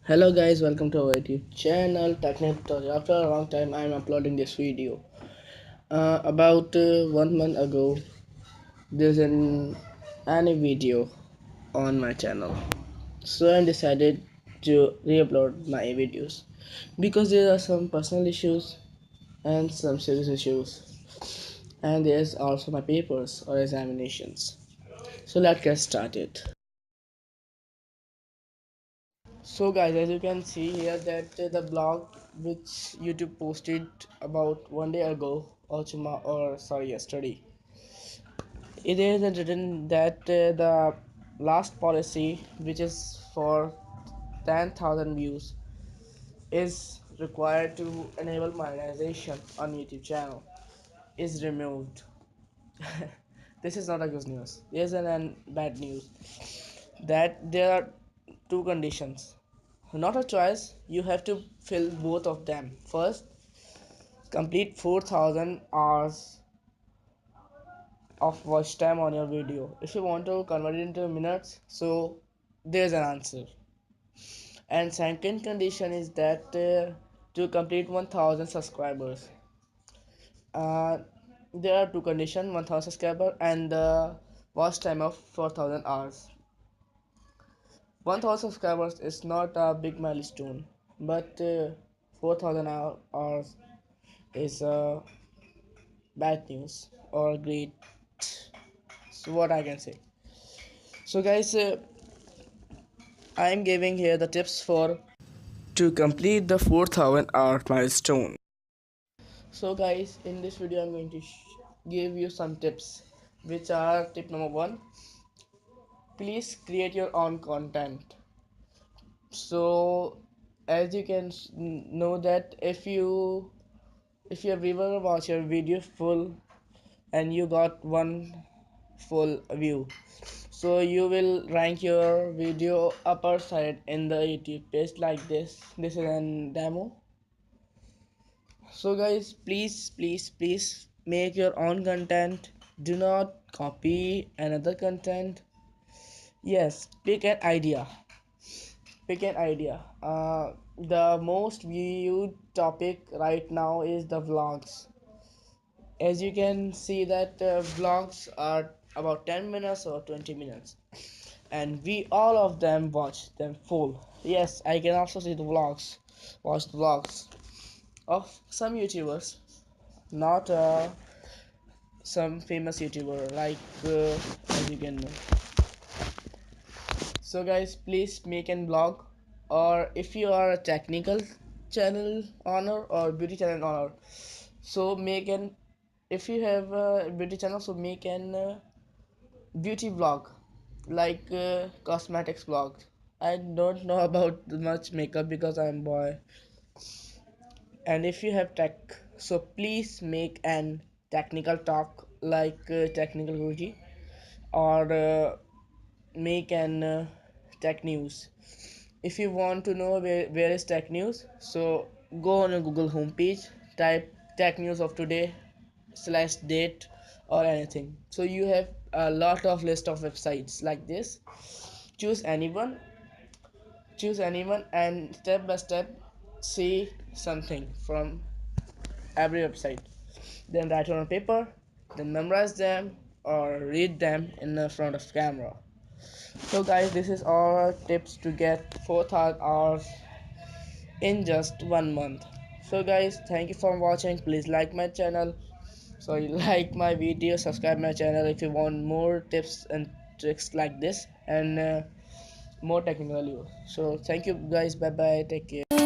Hello guys, welcome to our YouTube channel Technical Tutorial. After a long time, I am uploading this video. About 1 month ago, there's an any video on my channel, so I decided to re-upload my videos because there are some personal issues and some serious issues, and there's also my papers or examinations. So let's get started. So guys, as you can see here that the blog which YouTube posted about 1 day ago or tomorrow or sorry yesterday, it is written that the last policy which is for 10,000 views is required to enable monetization on YouTube channel is removed. This is not a good news. There's an bad news that there are two conditions, not a choice. You have to fill both of them. First, complete 4,000 hours of watch time on your video. If you want to convert it into minutes, so there's an answer. And second condition is that to complete 1,000 subscribers, uh, there are two conditions: 1,000 subscriber and the watch time of 4,000 hours. 1,000 subscribers is not a big milestone, but 4,000 hours is bad news or great. So what I can say. So guys, I am giving here the tips for to complete the 4,000 hour milestone. So guys, in this video I'm going to give you some tips, which are tip number one: please create your own content. So as you can know that if your viewer watch your video full and you got one full view, so you will rank your video upper side in the YouTube page like this is an demo. So guys, please make your own content. Do not copy another content. Yes, pick an idea. The most viewed topic right now is the vlogs. As you can see that vlogs are about 10 minutes or 20 minutes, and we all of them watch them full. Yes, I can also see the vlogs, watch the vlogs of some YouTubers, not some famous YouTuber like as you can know. So guys, please make an blog, or if you are a technical channel owner or beauty channel owner, so make an, if you have a beauty channel, so make an beauty vlog, like cosmetics vlog. I don't know about much makeup because I'm boy. And if you have tech, so please make an technical talk like technical Guruji, or make an tech news. If you want to know where is tech news, so go on a Google homepage, type tech news of today slash date or anything, so you have a lot of list of websites like this. choose anyone choose anyone and step by step see something from every website, then write on a paper, then memorize them or read them in the front of camera. So guys, this is all tips to get 4,000 hours in just 1 month. So guys, thank you for watching. Please like my channel, so you like my video, subscribe my channel if you want more tips and tricks like this, and more technical use. So thank you guys, bye bye, take care.